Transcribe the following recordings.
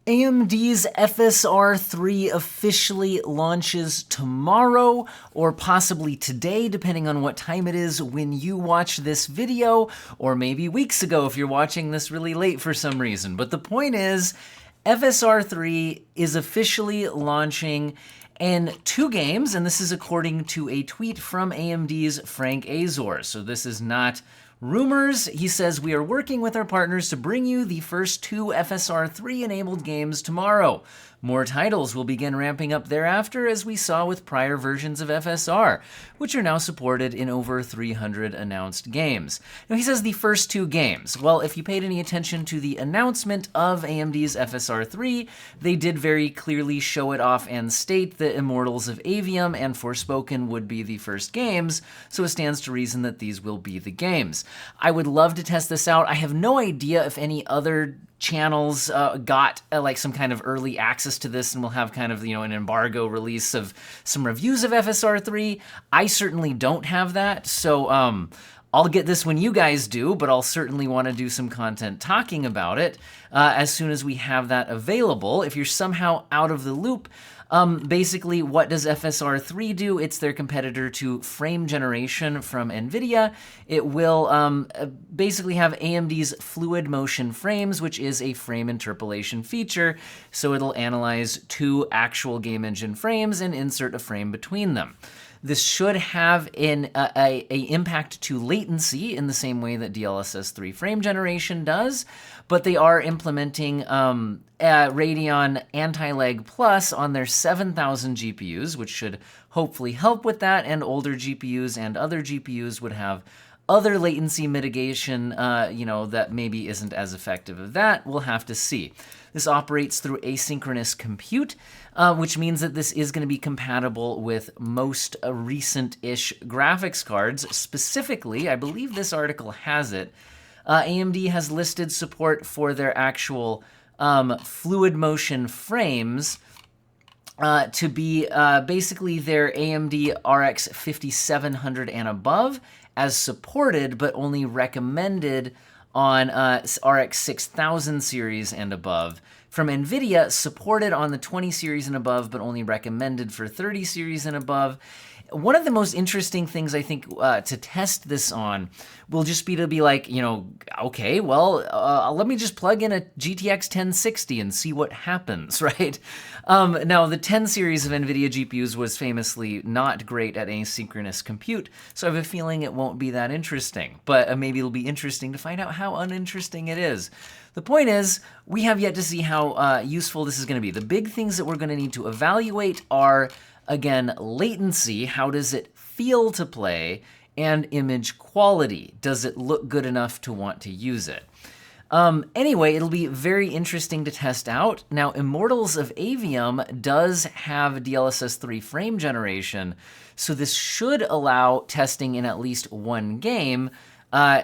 AMD's FSR 3 officially launches tomorrow, or possibly today, depending on what time it is when you watch this video, or maybe weeks ago if you're watching this really late for some reason. But the point is, FSR 3 is officially launching in 2 games, and this is according to a tweet from AMD's Frank Azor. So this is not rumors. He says, "We are working with our partners to bring you the first 2 FSR 3 enabled games tomorrow. More titles will begin ramping up thereafter, as we saw with prior versions of FSR, which are now supported in over 300 announced games." Now, he says the first 2 games. Well, if you paid any attention to the announcement of AMD's FSR 3, they did very clearly show it off and state that Immortals of Avium and Forspoken would be the first games, so it stands to reason that these will be the games. I would love to test this out. I have no idea if any other channels got like some kind of early access to this and will have kind of, an embargo release of some reviews of FSR 3. I certainly don't have that, so I'll get this when you guys do, but I'll certainly want to do some content talking about it as soon as we have that available. If you're somehow out of the loop, basically, what does FSR 3 do? It's their competitor to frame generation from Nvidia. It will basically have AMD's fluid motion frames, which is a frame interpolation feature. So it'll analyze 2 actual game engine frames and insert a frame between them. This should have an impact to latency in the same way that DLSS 3 frame generation does, but they are implementing Radeon Anti-Lag Plus on their 7000 GPUs, which should hopefully help with that, and older GPUs and other GPUs would have other latency mitigation, that maybe isn't as effective as that. We'll have to see. This operates through asynchronous compute, which means that this is going to be compatible with most recent-ish graphics cards. Specifically, I believe this article has it, AMD has listed support for their actual fluid motion frames to be basically their AMD RX 5700 and above, as supported but only recommended on RX 6000 series and above. From Nvidia, supported on the 20 series and above, but only recommended for 30 series and above. One of the most interesting things I think to test this on will just be to be like, okay, well, let me just plug in a GTX 1060 and see what happens, right? Now, the 10 series of NVIDIA GPUs was famously not great at asynchronous compute, so I have a feeling it won't be that interesting, but maybe it'll be interesting to find out how uninteresting it is. The point is, we have yet to see how useful this is going to be. The big things that we're going to need to evaluate are, again, latency. How does it feel to play? And image quality. Does it look good enough to want to use it? Anyway, it'll be very interesting to test out. Now, Immortals of Avium does have DLSS 3 frame generation, so this should allow testing in at least one game, a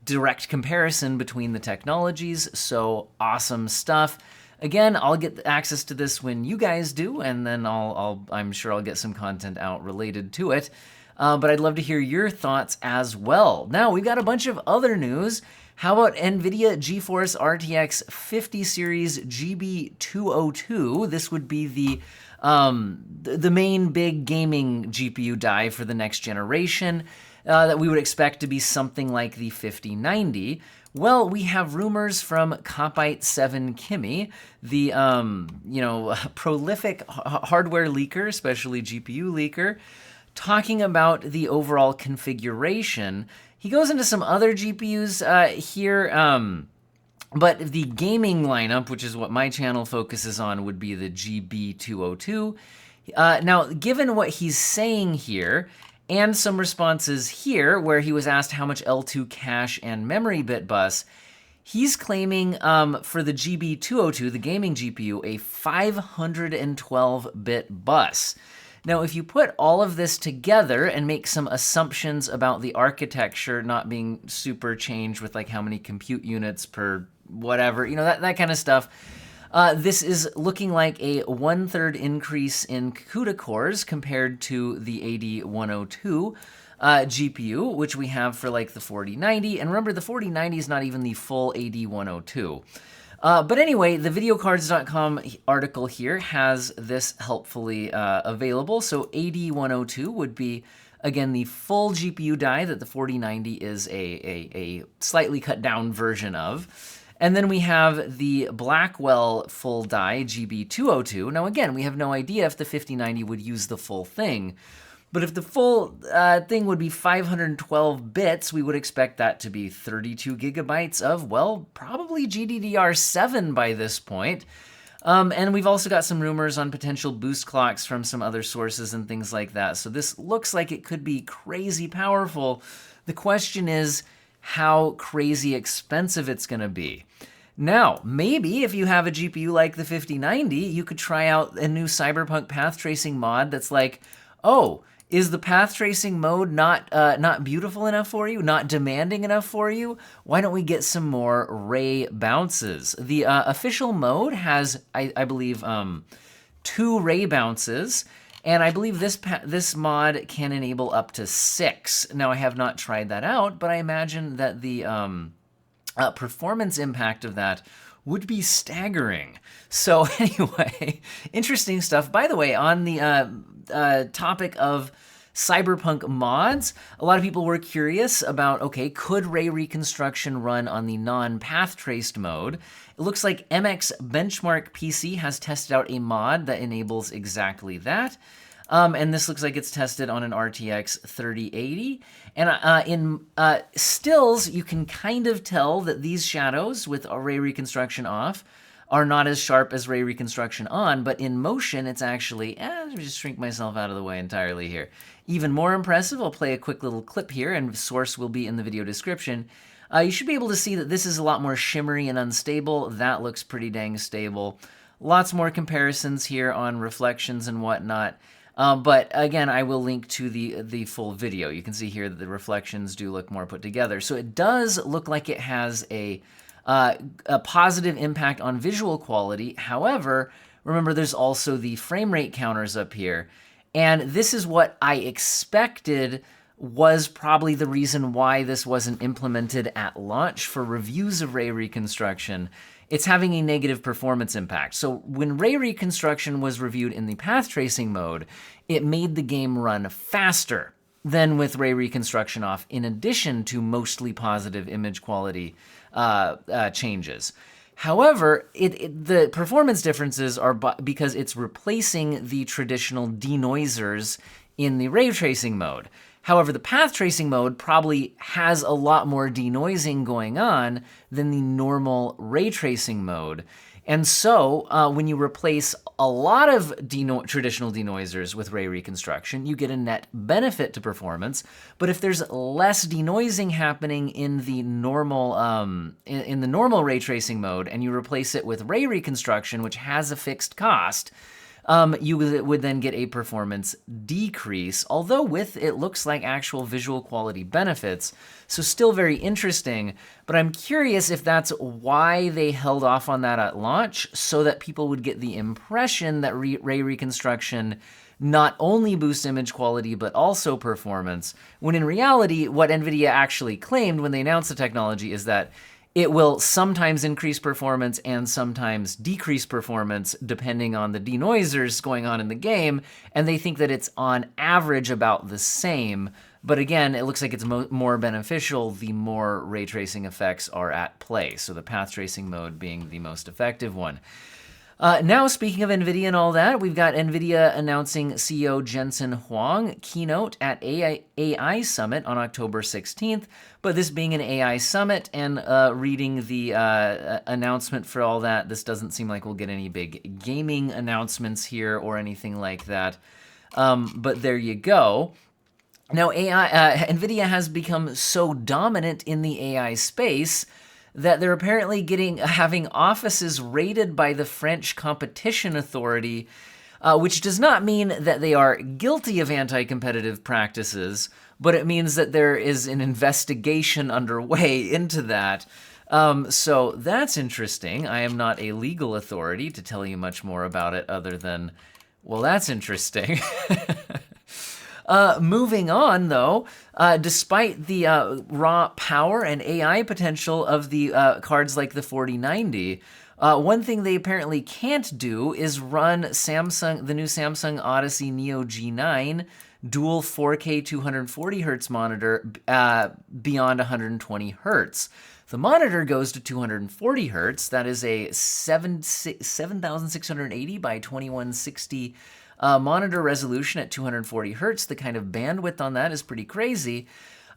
direct comparison between the technologies, so awesome stuff. Again, I'll get access to this when you guys do, and then I'm sure I'll get some content out related to it. But I'd love to hear your thoughts as well. Now, we've got a bunch of other news. How about NVIDIA GeForce RTX 50 series GB202? This would be the main big gaming GPU die for the next generation that we would expect to be something like the 5090. Well, we have rumors from Copite7 Kimmy, the prolific hardware leaker, especially GPU leaker, talking about the overall configuration. He goes into some other GPUs here, but the gaming lineup, which is what my channel focuses on, would be the GB202. Now, given what he's saying here, and some responses here where he was asked how much L2 cache and memory bit bus, he's claiming for the GB202, the gaming GPU, a 512-bit bus. Now, if you put all of this together and make some assumptions about the architecture not being super changed with like how many compute units per whatever, that kind of stuff, this is looking like a 1/3 increase in CUDA cores compared to the AD102 GPU, which we have for like the 4090. And remember, the 4090 is not even the full AD102. But anyway, the videocards.com article here has this helpfully available. So AD102 would be, again, the full GPU die that the 4090 is a slightly cut down version of. And then we have the Blackwell full die GB202. Now again, we have no idea if the 5090 would use the full thing. But if the full thing would be 512 bits, we would expect that to be 32 gigabytes of, well, probably GDDR7 by this point. And we've also got some rumors on potential boost clocks from some other sources and things like that. So this looks like it could be crazy powerful. The question is how crazy expensive it's going to be. Now, maybe if you have a GPU like the 5090, you could try out a new Cyberpunk path tracing mod that's like, oh, is the path tracing mode not beautiful enough for you, not demanding enough for you? Why don't we get some more ray bounces? The official mode has, I believe, 2 ray bounces, and I believe this mod can enable up to 6. Now, I have not tried that out, but I imagine that the performance impact of that would be staggering. So anyway, interesting stuff. By the way, on the topic of Cyberpunk mods, a lot of people were curious about, okay, could Ray Reconstruction run on the non-path traced mode? It looks like MX Benchmark PC has tested out a mod that enables exactly that. And this looks like it's tested on an RTX 3080. And in stills, you can kind of tell that these shadows with Ray Reconstruction off are not as sharp as Ray Reconstruction on, but in motion, it's actually, let me just shrink myself out of the way entirely here. Even more impressive, I'll play a quick little clip here, and source will be in the video description. You should be able to see that this is a lot more shimmery and unstable. That looks pretty dang stable. Lots more comparisons here on reflections and whatnot. But again, I will link to the full video. You can see here that the reflections do look more put together. So it does look like it has a positive impact on visual quality. However, remember there's also the frame rate counters up here. And this is what I expected was probably the reason why this wasn't implemented at launch for reviews of Ray Reconstruction. It's having a negative performance impact. So when Ray Reconstruction was reviewed in the path tracing mode, it made the game run faster than with Ray Reconstruction off, in addition to mostly positive image quality changes. However, the performance differences are because it's replacing the traditional denoisers in the ray tracing mode. However, the path tracing mode probably has a lot more denoising going on than the normal ray tracing mode. And so when you replace a lot of traditional denoisers with Ray Reconstruction, you get a net benefit to performance. But if there's less denoising happening in the normal in the normal ray tracing mode, and you replace it with Ray Reconstruction, which has a fixed cost, you would then get a performance decrease, although with it looks like actual visual quality benefits. So still very interesting, but I'm curious if that's why they held off on that at launch, so that people would get the impression that Ray Reconstruction not only boosts image quality, but also performance, when in reality, what Nvidia actually claimed when they announced the technology is that it will sometimes increase performance and sometimes decrease performance depending on the denoisers going on in the game, and they think that it's on average about the same. But again, it looks like it's more beneficial the more ray tracing effects are at play, so the path tracing mode being the most effective one. Now, speaking of NVIDIA and all that, we've got NVIDIA announcing CEO Jensen Huang keynote at AI Summit on October 16th. But this being an AI Summit and reading the announcement for all that, this doesn't seem like we'll get any big gaming announcements here or anything like that. But there you go. Now, NVIDIA has become so dominant in the AI space that they're apparently having offices raided by the French Competition Authority, which does not mean that they are guilty of anti-competitive practices, but it means that there is an investigation underway into that. So that's interesting. I am not a legal authority to tell you much more about it other than, well, that's interesting. Moving on, though, despite the raw power and AI potential of the cards like the 4090, One thing they apparently can't do is run the new Samsung Odyssey Neo G9 dual 4K 240 hertz monitor beyond 120 hertz. The monitor goes to 240 hertz. That is a 7680 by 2160 monitor resolution at 240 hertz. The kind of bandwidth on that is pretty crazy.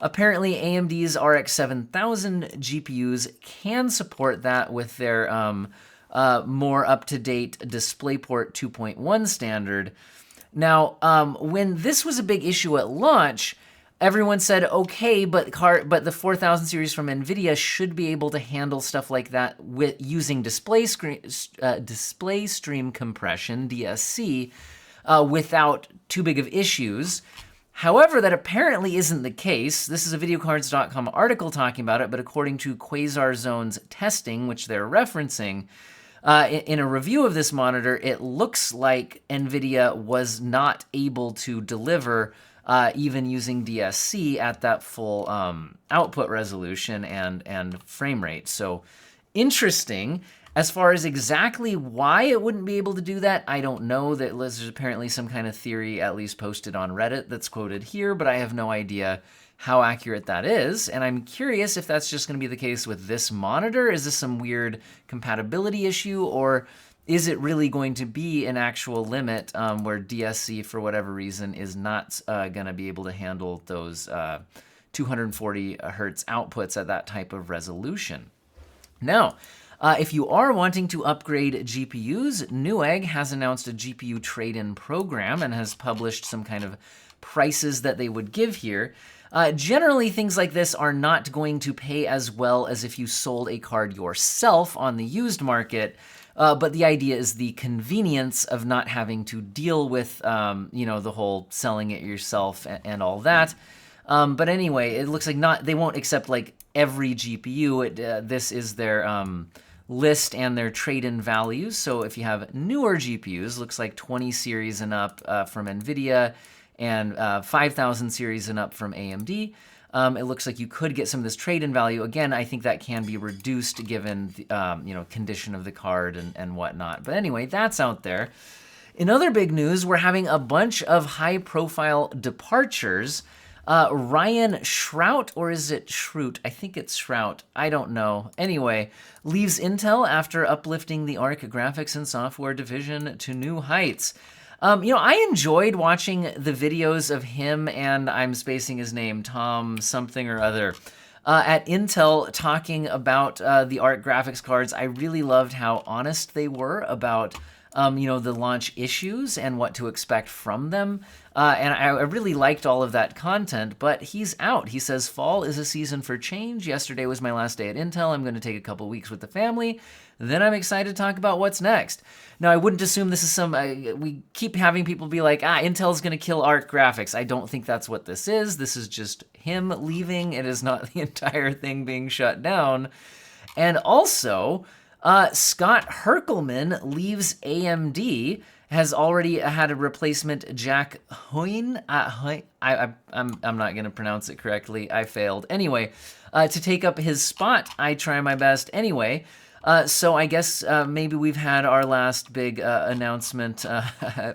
Apparently, AMD's RX 7000 GPUs can support that with their more up-to-date DisplayPort 2.1 standard. Now, when this was a big issue at launch, everyone said, okay, but the 4000 series from Nvidia should be able to handle stuff like that using display stream compression, DSC, without too big of issues. However, that apparently isn't the case. This is a videocards.com article talking about it, but according to Quasar Zone's testing, which they're referencing, in a review of this monitor, it looks like Nvidia was not able to deliver even using DSC at that full output resolution and frame rate. So interesting. As far as exactly why it wouldn't be able to do that, I don't know. There's apparently some kind of theory, at least posted on Reddit, that's quoted here, but I have no idea how accurate that is. And I'm curious if that's just going to be the case with this monitor. Is this some weird compatibility issue, or is it really going to be an actual limit where DSC, for whatever reason, is not going to be able to handle those 240 hertz outputs at that type of resolution? Now, if you are wanting to upgrade GPUs, Newegg has announced a GPU trade-in program and has published some kind of prices that they would give here. Generally, things like this are not going to pay as well as if you sold a card yourself on the used market, but the idea is the convenience of not having to deal with, the whole selling it yourself and all that. But anyway, it looks like they won't accept like every GPU. This is their list and their trade-in values. So if you have newer GPUs, looks like 20 series and up from Nvidia and 5000 series and up from AMD, it looks like you could get some of this trade-in value. Again, I think that can be reduced given the condition of the card and whatnot. But anyway, that's out there. In other big news, we're having a bunch of high-profile departures. Ryan Shrout, or is it Shrout? I think it's Shrout. I don't know. Anyway, leaves Intel after uplifting the ARC graphics and software division to new heights. I enjoyed watching the videos of him and I'm spacing his name, Tom something or other, at Intel talking about the ARC graphics cards. I really loved how honest they were about the launch issues and what to expect from them. And I really liked all of that content, but he's out. He says, fall is a season for change. Yesterday was my last day at Intel. I'm going to take a couple weeks with the family. Then I'm excited to talk about what's next. Now, I wouldn't assume this is we keep having people be like, Intel's going to kill ARC graphics. I don't think that's what this is. This is just him leaving. It is not the entire thing being shut down. And also, Scott Herkelman leaves AMD, has already had a replacement, Jack Huang. I'm not going to pronounce it correctly. I failed. Anyway, to take up his spot, I try my best anyway. So I guess maybe we've had our last big announcement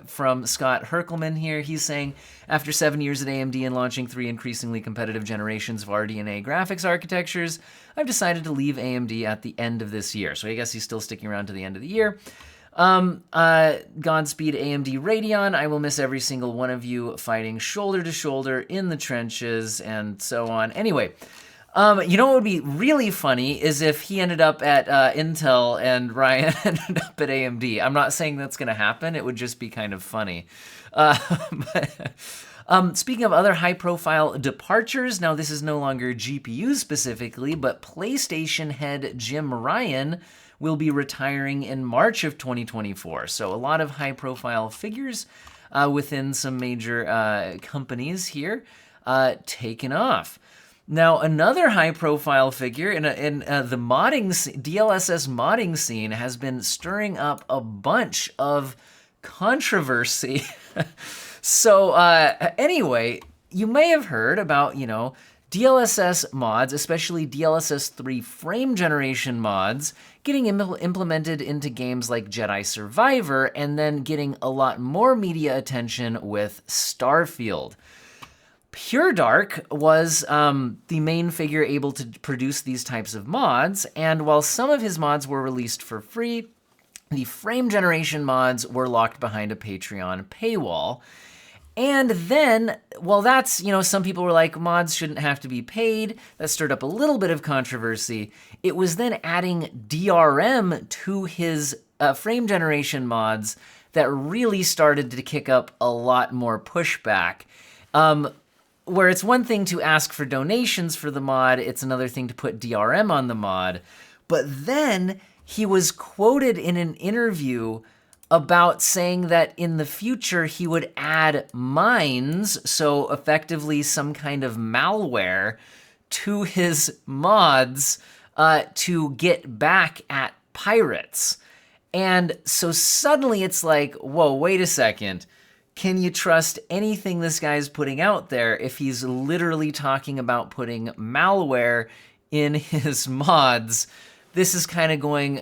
from Scott Herkelman here. He's saying, after 7 years at AMD and launching 3 increasingly competitive generations of RDNA graphics architectures, I've decided to leave AMD at the end of this year. So I guess he's still sticking around to the end of the year. Godspeed AMD Radeon. I will miss every single one of you fighting shoulder to shoulder in the trenches and so on. Anyway, what would be really funny is if he ended up at Intel and Ryan ended up at AMD. I'm not saying that's going to happen. It would just be kind of funny. Speaking of other high-profile departures, now this is no longer GPU specifically, but PlayStation head Jim Ryan will be retiring in March of 2024. So a lot of high-profile figures within some major companies here taken off. Now, another high-profile figure in the DLSS modding scene has been stirring up a bunch of controversy. So anyway, you may have heard about, DLSS mods, especially DLSS 3 frame generation mods, getting implemented into games like Jedi Survivor, and then getting a lot more media attention with Starfield. PureDark was the main figure able to produce these types of mods, and while some of his mods were released for free, the frame generation mods were locked behind a Patreon paywall. And then, well, that's, some people were like, mods shouldn't have to be paid. That stirred up a little bit of controversy. It was then adding DRM to his frame generation mods that really started to kick up a lot more pushback. Where it's one thing to ask for donations for the mod, it's another thing to put DRM on the mod. But then he was quoted in an interview about saying that in the future he would add mines, so effectively some kind of malware, to his mods to get back at pirates. And so suddenly it's like, whoa, wait a second. Can you trust anything this guy's putting out there if he's literally talking about putting malware in his mods? This is kind of going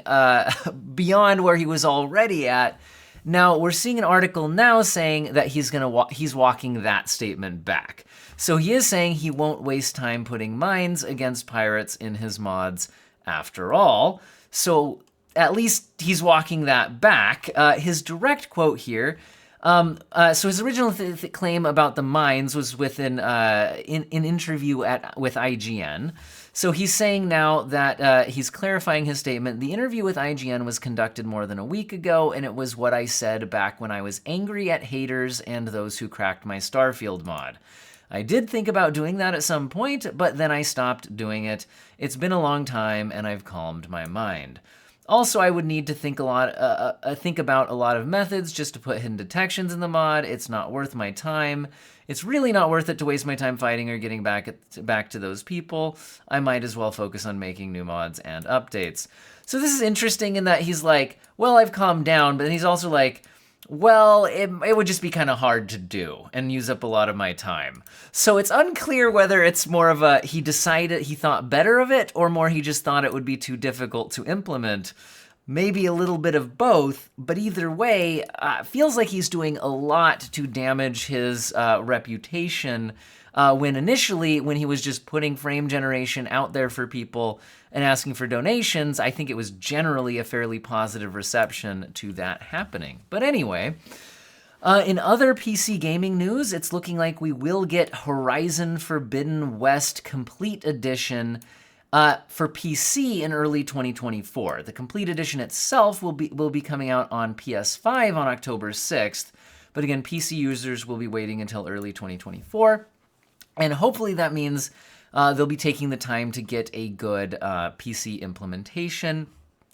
beyond where he was already at. Now, we're seeing an article now saying that he's walking that statement back. So he is saying he won't waste time putting mines against pirates in his mods after all. So at least he's walking that back. His direct quote here, so his original claim about the mines was within an interview with IGN. So he's saying now that he's clarifying his statement. The interview with IGN was conducted more than a week ago, and it was what I said back when I was angry at haters and those who cracked my Starfield mod. I did think about doing that at some point, but then I stopped doing it. It's been a long time, and I've calmed my mind. Also, I would need to think about a lot of methods just to put hidden detections in the mod. It's not worth my time. It's really not worth it to waste my time fighting or getting back to those people. I might as well focus on making new mods and updates. So this is interesting in that he's like, well, I've calmed down, but then he's also like, well, it would just be kind of hard to do and use up a lot of my time. So it's unclear whether it's more of a he thought better of it, or more he just thought it would be too difficult to implement. Maybe a little bit of both, but either way, feels like he's doing a lot to damage his reputation when he was just putting frame generation out there for people and asking for donations. I think it was generally a fairly positive reception to that happening. But anyway, in other PC gaming news, it's looking like we will get Horizon Forbidden West Complete Edition for PC in early 2024. The Complete Edition itself will be coming out on PS5 on October 6th, but again, PC users will be waiting until early 2024, and hopefully that means they'll be taking the time to get a good PC implementation.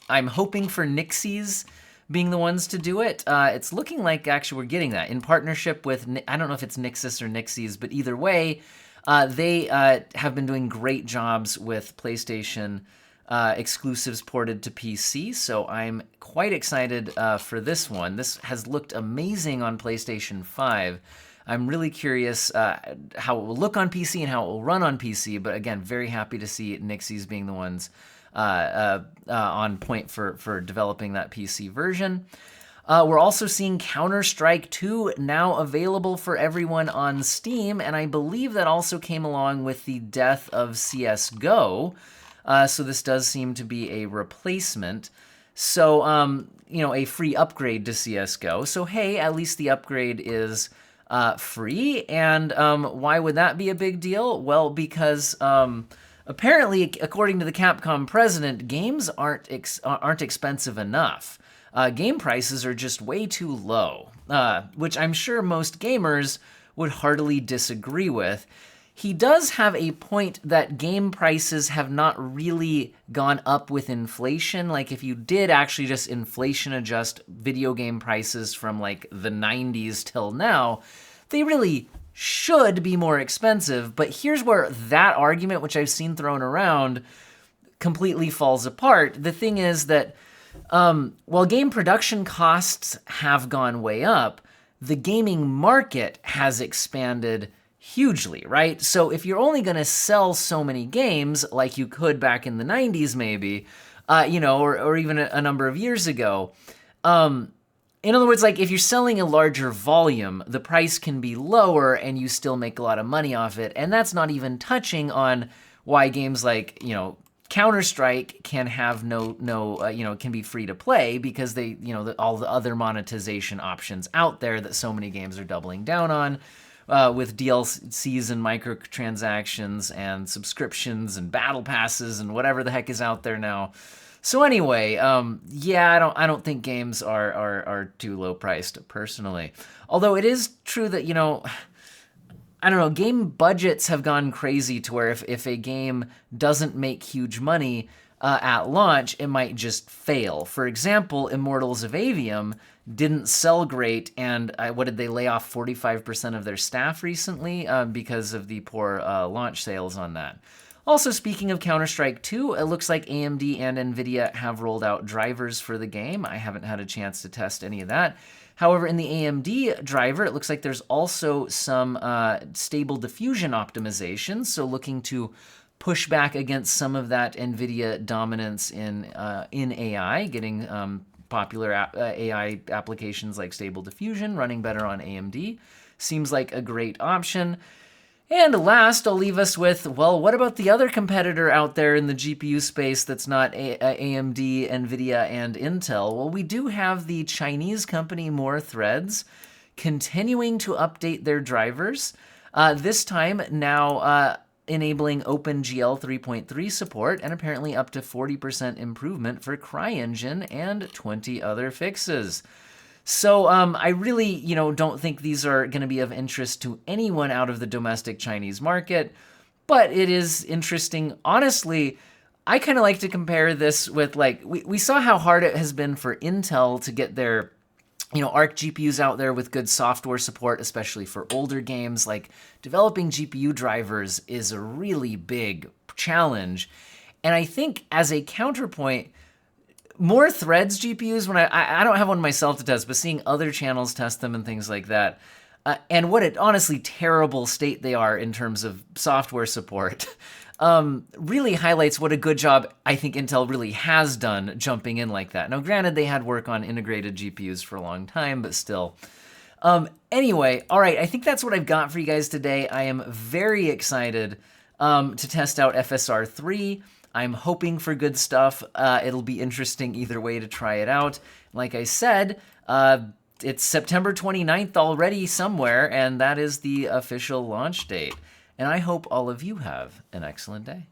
I'm hoping for Nixies being the ones to do it. It's looking like actually we're getting that in partnership with, I don't know if it's Nixis or Nixies, but either way, they have been doing great jobs with PlayStation exclusives ported to PC, so I'm quite excited for this one. This has looked amazing on PlayStation 5. I'm really curious how it will look on PC and how it will run on PC, but again, very happy to see Nixies being the ones on point for developing that PC version. We're also seeing Counter-Strike 2 now available for everyone on Steam, and I believe that also came along with the death of CSGO, so this does seem to be a replacement. So, a free upgrade to CSGO. So, hey, at least the upgrade is free, and why would that be a big deal? Well, because apparently, according to the Capcom President, games aren't expensive enough. Game prices are just way too low, which I'm sure most gamers would heartily disagree with. He does have a point that game prices have not really gone up with inflation. Like if you did actually just inflation adjust video game prices from like the 90s till now, they really should be more expensive. But here's where that argument, which I've seen thrown around, completely falls apart. The thing is that while game production costs have gone way up, the gaming market has expanded hugely, right? So if you're only going to sell so many games like you could back in the 90s maybe, or even a number of years ago, in other words, like if you're selling a larger volume, the price can be lower and you still make a lot of money off it. And that's not even touching on why games like, Counter-Strike can have can be free to play because they, all the other monetization options out there that so many games are doubling down on. With DLCs and microtransactions and subscriptions and battle passes and whatever the heck is out there now. So anyway, yeah, I don't think games are too low priced personally. Although it is true that, I don't know, game budgets have gone crazy to where if a game doesn't make huge money at launch, it might just fail. For example, Immortals of Avium didn't sell great, and what did they lay off 45% of their staff recently because of the poor launch sales on that. Also, speaking of Counter-Strike 2, it looks like AMD and Nvidia have rolled out drivers for the game. I haven't had a chance to test any of that. However, in the AMD driver, it looks like there's also some Stable Diffusion optimization, so looking to push back against some of that Nvidia dominance in AI, getting popular AI applications like Stable Diffusion running better on AMD. Seems like a great option. And last, I'll leave us with, well, what about the other competitor out there in the GPU space that's not AMD, Nvidia, and Intel? Well, we do have the Chinese company More Threads continuing to update their drivers, this time now enabling OpenGL 3.3 support and apparently up to 40% improvement for CryEngine and 20 other fixes. So I really, don't think these are going to be of interest to anyone out of the domestic Chinese market, but it is interesting. Honestly, I kind of like to compare this with, like, we saw how hard it has been for Intel to get their, Arc GPUs out there with good software support, especially for older games. Like, developing GPU drivers is a really big challenge. And I think as a counterpoint, More Threads GPUs, when I don't have one myself to test, but seeing other channels test them and things like that, and what an honestly terrible state they are in terms of software support, really highlights what a good job I think Intel really has done jumping in like that. Now, granted, they had work on integrated GPUs for a long time, but still. Anyway, all right, I think that's what I've got for you guys today. I am very excited to test out FSR 3. I'm hoping for good stuff. It'll be interesting either way to try it out. Like I said, it's September 29th already somewhere, and that is the official launch date. And I hope all of you have an excellent day.